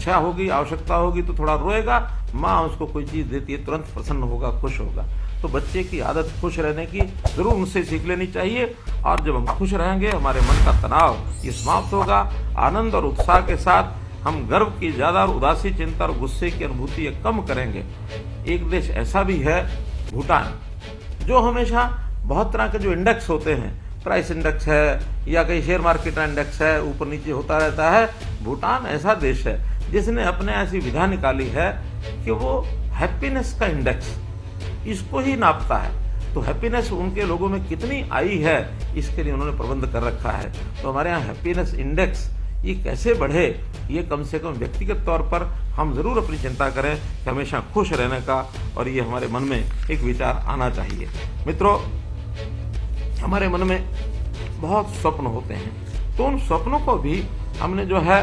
इच्छा होगी, आवश्यकता होगी तो थोड़ा रोएगा, माँ उसको कोई चीज़ देती है तुरंत प्रसन्न होगा, खुश होगा। तो बच्चे की आदत खुश रहने की जरूर उनसे सीख लेनी चाहिए। और जब हम खुश रहेंगे हमारे मन का तनाव ये समाप्त होगा। आनंद और उत्साह के साथ हम गर्व की ज़्यादा और उदासी, चिंता और गुस्से की अनुभूति ये कम करेंगे। एक देश ऐसा भी है भूटान, जो हमेशा बहुत तरह के जो इंडेक्स होते हैं, प्राइस इंडेक्स है या कहीं शेयर मार्केट इंडेक्स है, ऊपर नीचे होता रहता है। भूटान ऐसा देश है जिसने अपने ऐसी विधा निकाली है कि वो हैप्पीनेस का इंडेक्स इसको ही नापता है। तो हैप्पीनेस उनके लोगों में कितनी आई है इसके लिए उन्होंने प्रबंध कर रखा है। तो हमारे यहाँ हैप्पीनेस इंडेक्स ये कैसे बढ़े, ये कम से कम व्यक्तिगत तौर पर हम जरूर अपनी चिंता करें कि हमेशा खुश रहने का, और ये हमारे मन में एक विचार आना चाहिए। मित्रों, हमारे मन में बहुत स्वप्न होते हैं, तो उन स्वप्नों को भी हमने जो है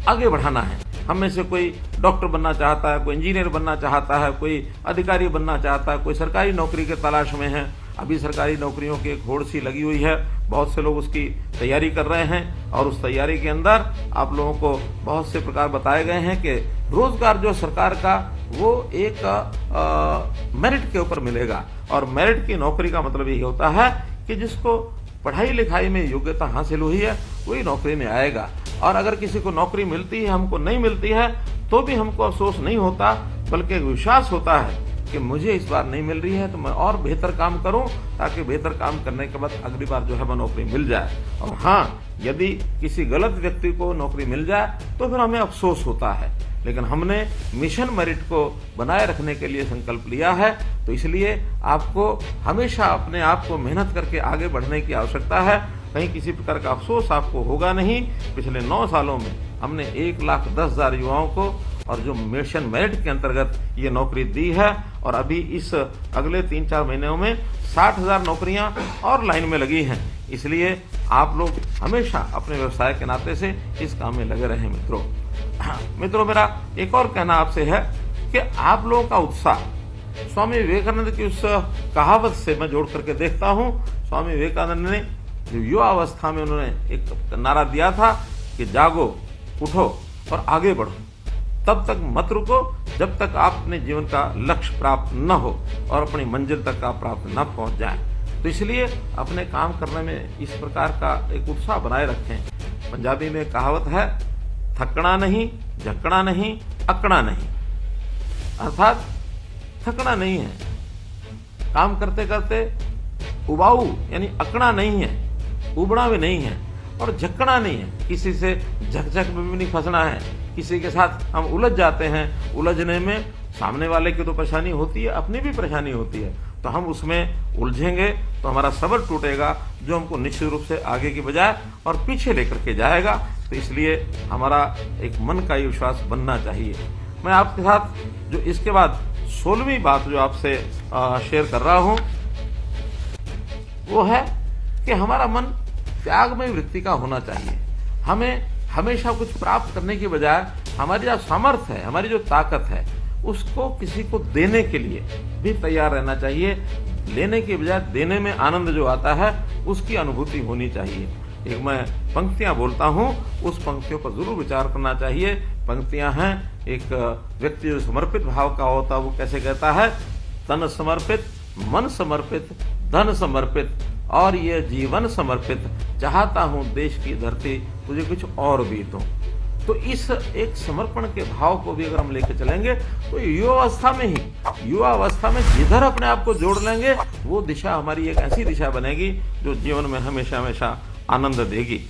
आगे बढ़ाना है। हम में से कोई डॉक्टर बनना चाहता है, कोई इंजीनियर बनना चाहता है, कोई अधिकारी बनना चाहता है, कोई सरकारी नौकरी के तलाश में है। अभी सरकारी नौकरियों की एक होड़ सी लगी हुई है, बहुत से लोग उसकी तैयारी कर रहे हैं, और उस तैयारी के अंदर आप लोगों को बहुत से प्रकार बताए गए हैं कि रोजगार जो सरकार का वो एक मेरिट के ऊपर मिलेगा। और मेरिट की नौकरी का मतलब यही होता है कि जिसको पढ़ाई लिखाई में योग्यता हासिल हुई है वही नौकरी में आएगा। और अगर किसी को नौकरी मिलती है, हमको नहीं मिलती है, तो भी हमको अफसोस नहीं होता, बल्कि एक विश्वास होता है कि मुझे इस बार नहीं मिल रही है तो मैं और बेहतर काम करूं, ताकि बेहतर काम करने के बाद अगली बार जो है वो नौकरी मिल जाए। और हाँ, यदि किसी गलत व्यक्ति को नौकरी मिल जाए तो फिर हमें अफसोस होता है, लेकिन हमने मिशन मेरिट को बनाए रखने के लिए संकल्प लिया है। तो इसलिए आपको हमेशा अपने आप को मेहनत करके आगे बढ़ने की आवश्यकता है। कहीं किसी प्रकार का अफसोस आपको होगा नहीं। पिछले 9 सालों में हमने 1,10,000 युवाओं को और जो मिशन मेरिट के अंतर्गत ये नौकरी दी है, और अभी इस अगले 3-4 महीनों में 60,000 नौकरियां और लाइन में लगी हैं। इसलिए आप लोग हमेशा अपने व्यवसाय के नाते से इस काम में लगे रहें। मित्रों, मेरा एक और कहना आपसे है कि आप लोगों का उत्साह स्वामी विवेकानंद की उस कहावत से मैं जोड़ करके देखता हूँ। स्वामी विवेकानंद ने जो युवा अवस्था में उन्होंने एक नारा दिया था कि जागो, उठो और आगे बढ़ो, तब तक मत रुको जब तक आप अपने जीवन का लक्ष्य प्राप्त न हो और अपनी मंजिल तक आप प्राप्त न पहुंच जाए। तो इसलिए अपने काम करने में इस प्रकार का एक उत्साह बनाए रखें। पंजाबी में कहावत है, थकना नहीं, झकना नहीं, अकड़ा नहीं। अर्थात थकना नहीं है, काम करते करते उबाऊ यानी अकड़ा नहीं है, उबड़ा भी नहीं है, और झकना नहीं है, किसी से झकझक में भी नहीं फंसना है। किसी के साथ हम उलझ जाते हैं, उलझने में सामने वाले की तो परेशानी होती है, अपनी भी परेशानी होती है, तो हम उसमें उलझेंगे तो हमारा सब्र टूटेगा, जो हमको निश्चित रूप से आगे की बजाय और पीछे लेकर के जाएगा। तो इसलिए हमारा एक मन का ही विश्वास बनना चाहिए। मैं आपके साथ जो इसके बाद 16वीं बात जो आपसे शेयर कर रहा हूं, वो है कि हमारा मन त्यागमय वृत्ति का होना चाहिए। हमें हमेशा कुछ प्राप्त करने की बजाय हमारी जो सामर्थ्य है, हमारी जो ताकत है, उसको किसी को देने के लिए भी तैयार रहना चाहिए। लेने की बजाय देने में आनंद जो आता है उसकी अनुभूति होनी चाहिए। एक मैं पंक्तियां बोलता हूं, उस पंक्तियों पर जरूर विचार करना चाहिए। पंक्तियां हैं, एक व्यक्ति जो समर्पित भाव का होता है वो कैसे कहता है, तन समर्पित, मन समर्पित, धन समर्पित और ये जीवन समर्पित, चाहता हूं देश की धरती तुझे कुछ और भी दूं। तो इस एक समर्पण के भाव को भी अगर हम लेकर चलेंगे तो युवावस्था में ही, युवावस्था में जिधर अपने आप को जोड़ लेंगे वो दिशा हमारी एक ऐसी दिशा बनेगी जो जीवन में हमेशा हमेशा आनंद देगी।